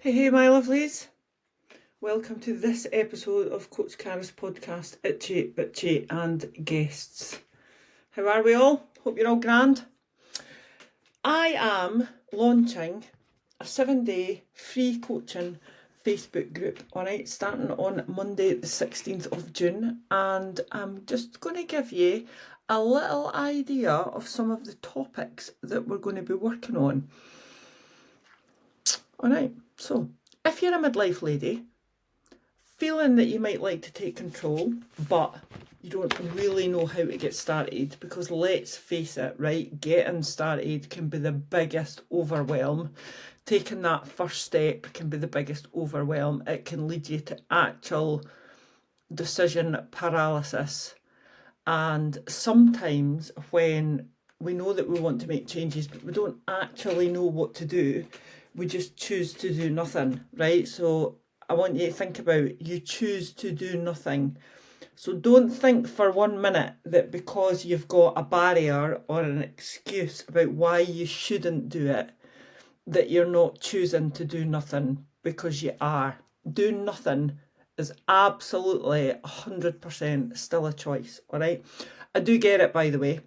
Hey, my lovelies. Welcome to this episode of Coach Cara's podcast, Itchy, Bitchy and Guests. How are we all? Hope you're all grand. I am launching a 7-day free coaching Facebook group, alright, starting on Monday the 16th of June, and I'm just going to give you a little idea of some of the topics that we're going to be working on. Alright, so if you're a midlife lady feeling that you might like to take control, but you don't really know how to get started, because let's face it, right, getting started can be the biggest overwhelm. Taking that first step can be the biggest overwhelm. It can lead you to actual decision paralysis. And sometimes when we know that we want to make changes, but we don't actually know what to do, we just choose to do nothing, right? So I want you to think about, you choose to do nothing. So don't think for 1 minute that because you've got a barrier or an excuse about why you shouldn't do it, that you're not choosing to do nothing, because you are. Doing nothing is absolutely 100% still a choice, all right? I do get it, by the way.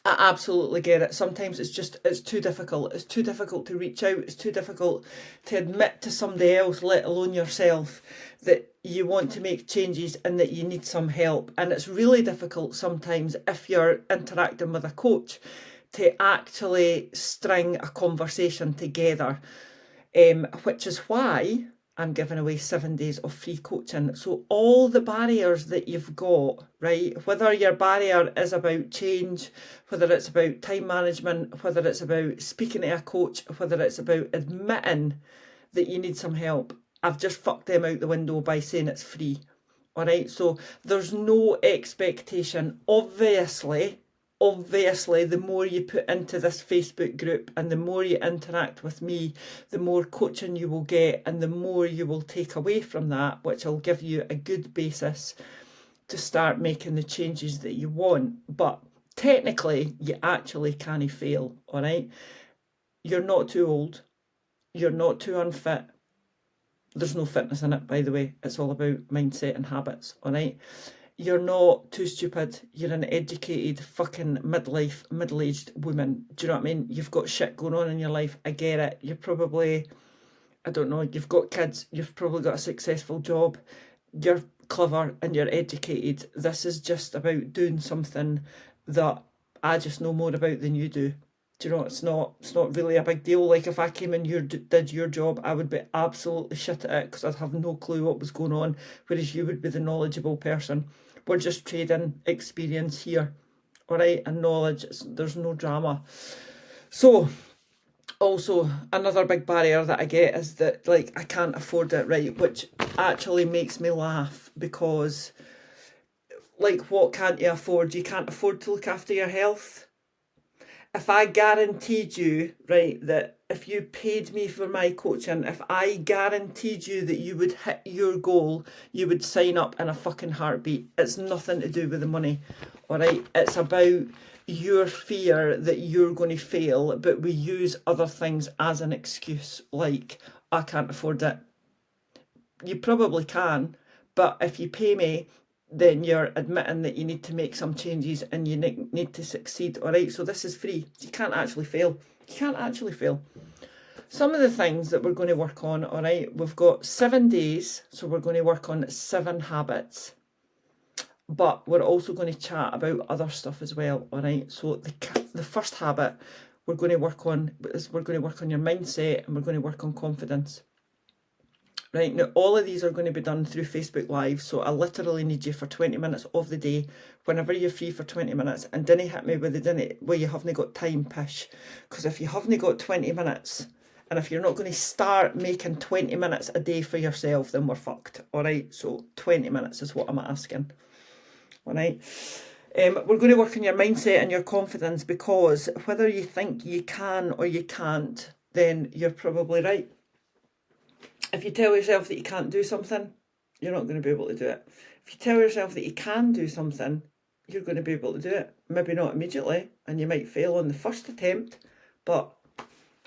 I absolutely get it. Sometimes it's too difficult. It's too difficult to reach out. It's too difficult to admit to somebody else, let alone yourself, that you want to make changes and that you need some help. And it's really difficult sometimes, if you're interacting with a coach, to actually string a conversation together, which is why I'm giving away 7 days of free coaching. So all the barriers that you've got, right, whether your barrier is about change, whether it's about time management, whether it's about speaking to a coach, whether it's about admitting that you need some help, I've just fucked them out the window by saying it's free. All right, so there's no expectation. Obviously, the more you put into this Facebook group and the more you interact with me, the more coaching you will get and the more you will take away from that, which will give you a good basis to start making the changes that you want. But technically, you actually can't fail, all right? You're not too old. You're not too unfit. There's no fitness in it, by the way. It's all about mindset and habits, all right? You're not too stupid. You're an educated fucking middle-aged woman. Do you know what I mean? You've got shit going on in your life. I get it. You're probably, I don't know, you've got kids. You've probably got a successful job. You're clever and you're educated. This is just about doing something that I just know more about than you do. Do you know, it's not really a big deal. Like, if I came in did your job, I would be absolutely shit at it because I'd have no clue what was going on, whereas you would be the knowledgeable person. We're just trading experience here, all right, and knowledge. There's no drama. So also another big barrier that I get is that, like, I can't afford it, right, which actually makes me laugh, because, like, what can't you afford? You can't afford to look after your health. If I guaranteed you, right, that if you paid me for my coaching, if I guaranteed you that you would hit your goal, you would sign up in a fucking heartbeat. It's nothing to do with the money, all right? It's about your fear that you're going to fail, but we use other things as an excuse, like, I can't afford it. You probably can, but if you pay me, then you're admitting that you need to make some changes and you need to succeed, all right? So this is free. You can't actually fail. You can't actually fail. Some of the things that we're going to work on, all right, we've got 7 days, so we're going to work on 7 habits. But we're also going to chat about other stuff as well, all right? So the first habit we're going to work on is we're going to work on your mindset, and we're going to work on confidence. Right, now all of these are going to be done through Facebook Live, so I literally need you for 20 minutes of the day, whenever you're free for 20 minutes, and dinna hit me with where you haven't got time, pish, because if you haven't got 20 minutes, and if you're not going to start making 20 minutes a day for yourself, then we're fucked, alright? So 20 minutes is what I'm asking, alright? We're going to work on your mindset and your confidence, because whether you think you can or you can't, then you're probably right. If you tell yourself that you can't do something, you're not going to be able to do it. If you tell yourself that you can do something, you're going to be able to do it. Maybe not immediately, and you might fail on the first attempt, but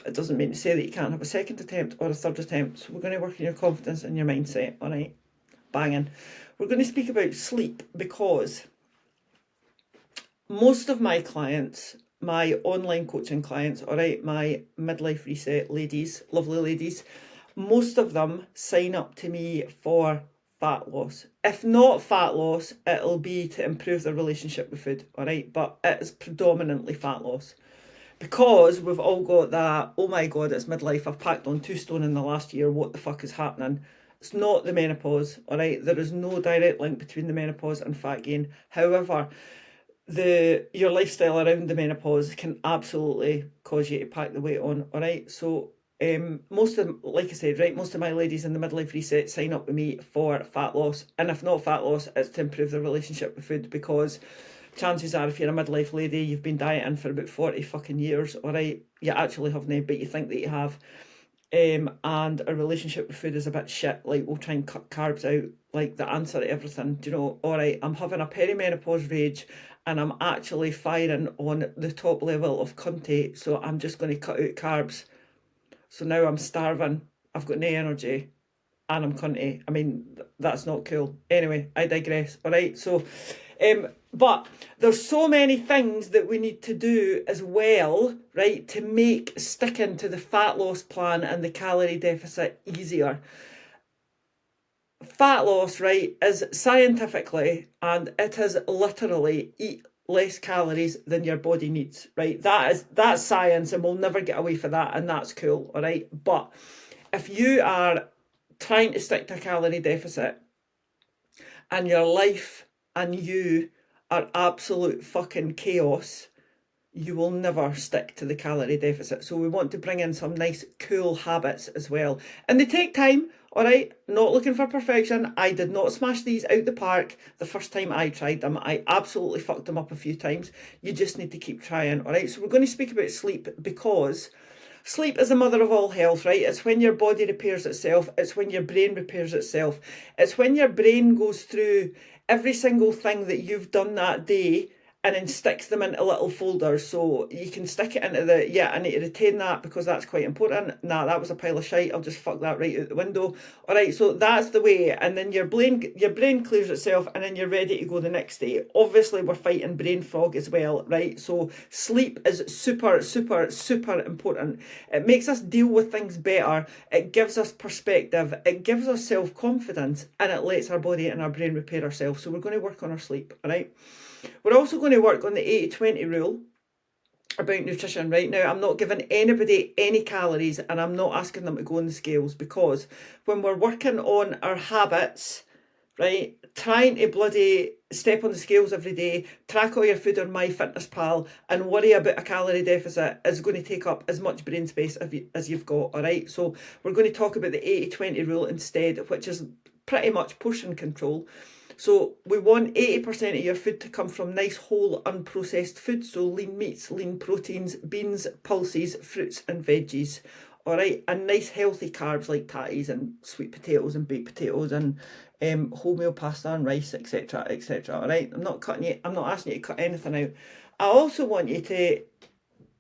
it doesn't mean to say that you can't have a second attempt or a third attempt. So we're going to work on your confidence and your mindset, all right? Banging. We're going to speak about sleep because most of my clients, my online coaching clients, all right, my midlife reset ladies, lovely ladies, most of them sign up to me for fat loss. If not fat loss, it'll be to improve their relationship with food, all right? But it's predominantly fat loss. Because we've all got that, oh my God, it's midlife, I've packed on 2 stone in the last year, what the fuck is happening? It's not the menopause, all right? There is no direct link between the menopause and fat gain. However, your lifestyle around the menopause can absolutely cause you to pack the weight on, all right? So most of, like I said, right, most of my ladies in the midlife reset sign up with me for fat loss, and if not fat loss, it's to improve their relationship with food, because chances are, if you're a midlife lady, you've been dieting for about 40 fucking years, all right? You actually haven't, but you think that you have. And a relationship with food is a bit shit. Like, we'll try and cut carbs out, like the answer to everything. Do you know, all right, I'm having a perimenopause rage and I'm actually firing on the top level of cunty, so I'm just going to cut out carbs. So now I'm starving, I've got no energy, and I'm cunty. I mean, that's not cool. Anyway, I digress. All right, so but there's so many things that we need to do as well, right, to make sticking to the fat loss plan and the calorie deficit easier. Fat loss, right, is scientifically, and it is literally, eat less calories than your body needs, right? That's science, and we'll never get away from that, and that's cool, all right? But if you are trying to stick to a calorie deficit and your life and you are absolute fucking chaos, you will never stick to the calorie deficit. So we want to bring in some nice cool habits as well. And they take time, all right? Not looking for perfection. I did not smash these out the park the first time I tried them. I absolutely fucked them up a few times. You just need to keep trying, all right? So we're going to speak about sleep, because sleep is the mother of all health, right? It's when your body repairs itself. It's when your brain repairs itself. It's when your brain goes through every single thing that you've done that day and then sticks them into little folders. So you can stick it into the, yeah, I need to retain that because that's quite important. Nah, that was a pile of shite, I'll just fuck that right out the window. All right, so that's the way. And then your brain clears itself, and then you're ready to go the next day. Obviously, we're fighting brain fog as well, right? So sleep is super, super, super important. It makes us deal with things better. It gives us perspective. It gives us self-confidence, and it lets our body and our brain repair ourselves. So we're going to work on our sleep, all right? We're also going to work on the 80-20 rule about nutrition. Right now, I'm not giving anybody any calories, and I'm not asking them to go on the scales, because when we're working on our habits, right, trying to bloody step on the scales every day, track all your food on MyFitnessPal, and worry about a calorie deficit is going to take up as much brain space as you've got, all right? So we're going to talk about the 80-20 rule instead, which is pretty much portion control. So we want 80% of your food to come from nice, whole, unprocessed food. So lean meats, lean proteins, beans, pulses, fruits and veggies. All right, and nice healthy carbs like tatties and sweet potatoes and baked potatoes and wholemeal pasta and rice, etc., etc. All right, I'm not asking you to cut anything out. I also want you to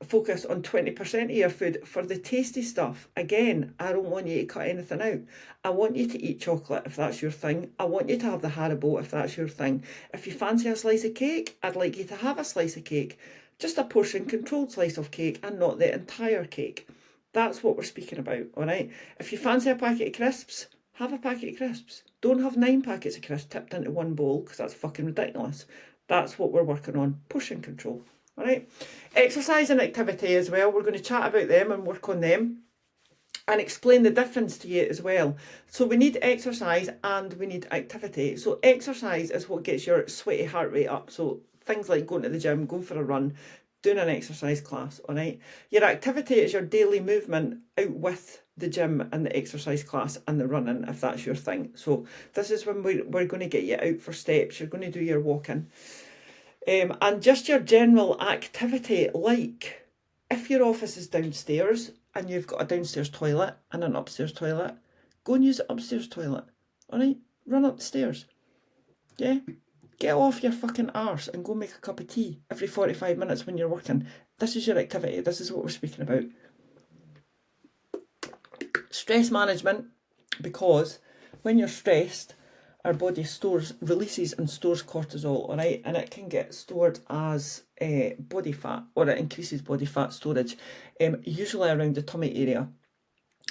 focus on 20% of your food for the tasty stuff. Again, I don't want you to cut anything out. I want you to eat chocolate if that's your thing. I want you to have the Haribo if that's your thing. If you fancy a slice of cake, I'd like you to have a slice of cake. Just a portion controlled slice of cake and not the entire cake. That's what we're speaking about, all right? If you fancy a packet of crisps, have a packet of crisps. Don't have 9 packets of crisps tipped into one bowl, because that's fucking ridiculous. That's what we're working on, portion control. All right, exercise and activity as well. We're going to chat about them and work on them and explain the difference to you as well. So we need exercise and we need activity. So exercise is what gets your sweaty heart rate up. So things like going to the gym, going for a run, doing an exercise class, all right? Your activity is your daily movement out with the gym and the exercise class and the running, if that's your thing. So this is when we're going to get you out for steps. You're going to do your walking. And just your general activity, like if your office is downstairs and you've got a downstairs toilet and an upstairs toilet, go and use the upstairs toilet, all right? Run up the stairs, yeah? Get off your fucking arse and go make a cup of tea every 45 minutes when you're working. This is your activity. This is what we're speaking about. Stress management, because when you're stressed, our body releases and stores cortisol, all right, and it can get stored as body fat, or it increases body fat storage, usually around the tummy area.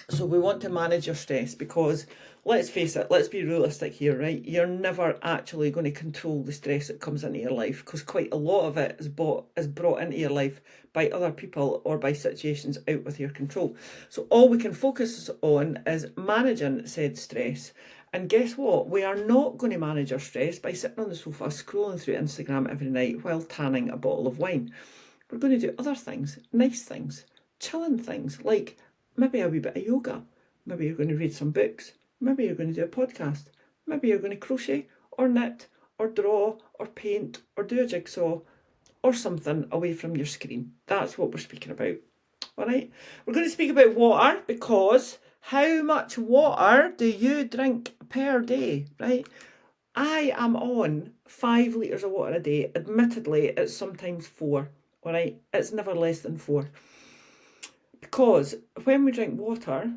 So we want to manage your stress because, let's face it, let's be realistic here, right? You're never actually going to control the stress that comes into your life, because quite a lot of it is brought into your life by other people or by situations out with your control. So all we can focus on is managing said stress. And guess what? We are not going to manage our stress by sitting on the sofa scrolling through Instagram every night while tanning a bottle of wine. We're going to do other things, nice things, chilling things, like maybe a wee bit of yoga. Maybe you're going to read some books. Maybe you're going to do a podcast. Maybe you're going to crochet or knit or draw or paint or do a jigsaw or something away from your screen. That's what we're speaking about. All right. We're going to speak about water, because how much water do you drink per day, right? I am on 5 litres of water a day. Admittedly, it's sometimes 4, all right? It's never less than 4. Because when we drink water,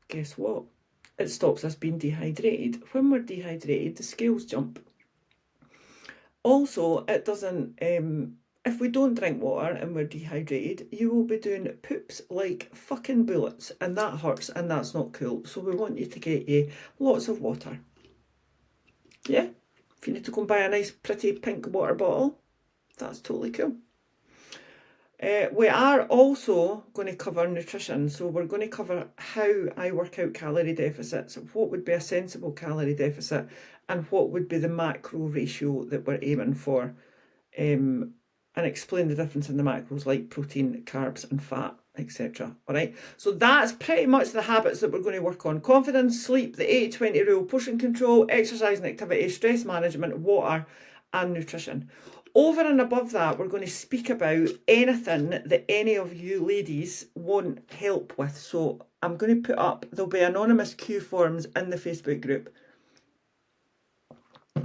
guess what? It stops us being dehydrated. When we're dehydrated, the scales jump. Also, it doesn't, if we don't drink water and we're dehydrated, you will be doing poops like fucking bullets, and that hurts and that's not cool. So we want you to get you lots of water. Yeah? If you need to go and buy a nice pretty pink water bottle, that's totally cool. We are also going to cover nutrition. So we're going to cover how I work out calorie deficits, what would be a sensible calorie deficit, and what would be the macro ratio that we're aiming for, and explain the difference in the macros, like protein, carbs and fat, etc. All right, so that's pretty much the habits that we're going to work on: confidence, sleep, the 80-20 rule, portion control, exercise and activity, stress management, water and nutrition. Over and above that, we're going to speak about anything that any of you ladies want help with. So I'm going to put up, there'll be anonymous Q forms in the Facebook group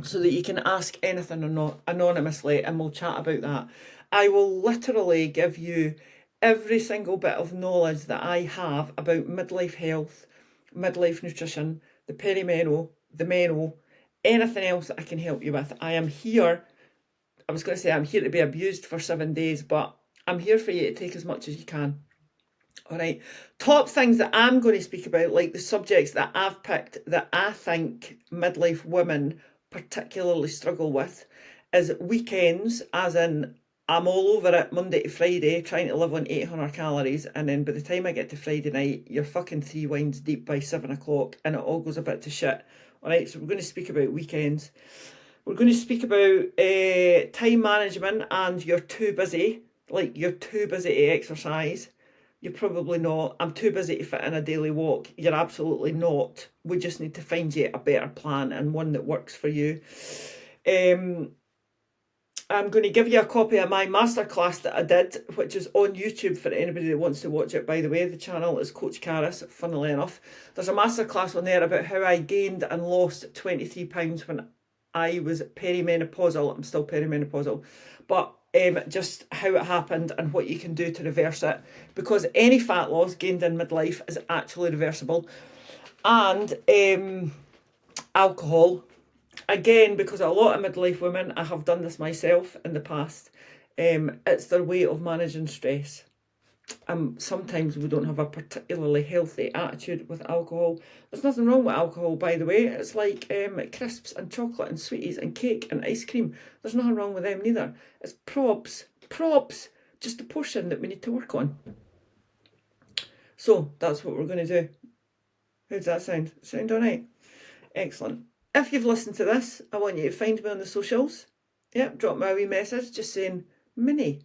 so that you can ask anything anonymously, and we'll chat about that. I will literally give you every single bit of knowledge that I have about midlife health, midlife nutrition, the perimenopause, the menopause, anything else that I can help you with. I am here. I was going to say I'm here to be abused for 7 days, but I'm here for you to take as much as you can. All right. Top things that I'm going to speak about, like the subjects that I've picked that I think midlife women particularly struggle with, is weekends, as in I'm all over it Monday to Friday trying to live on 800 calories, and then by the time I get to Friday night, you're fucking 3 wines deep by 7 o'clock and it all goes a bit to shit. All right. So we're going to speak about weekends. We're going to speak about time management, and you're too busy. Like, you're too busy to exercise. You're probably not. I'm too busy to fit in a daily walk. You're absolutely not. We just need to find you a better plan, and one that works for you. I'm going to give you a copy of my masterclass that I did, which is on YouTube for anybody that wants to watch it. By the way, the channel is Coach Caris, funnily enough. There's a masterclass on there about how I gained and lost 23 pounds when I was perimenopausal. I'm still perimenopausal, but just how it happened and what you can do to reverse it, because any fat loss gained in midlife is actually reversible. And alcohol, again, because a lot of midlife women, I have done this myself in the past, it's their way of managing stress. Sometimes we don't have a particularly healthy attitude with alcohol. There's nothing wrong with alcohol, by the way. It's like crisps and chocolate and sweeties and cake and ice cream. There's nothing wrong with them neither. It's probs, just a portion that we need to work on. So that's what we're going to do. How does that sound? Sound all right? Excellent. If you've listened to this, I want you to find me on the socials. Yep, drop me a wee message just saying mini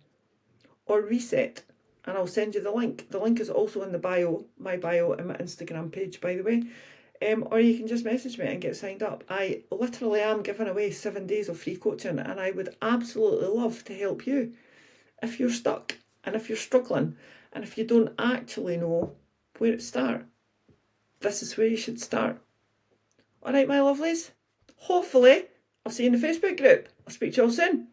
or reset, and I'll send you the link. The link is also in the bio, my bio and my Instagram page, by the way. Or you can just message me and get signed up. I literally am giving away 7 days of free coaching, and I would absolutely love to help you if you're stuck and if you're struggling and if you don't actually know where to start. This is where you should start. All right, my lovelies. Hopefully, I'll see you in the Facebook group. I'll speak to you all soon.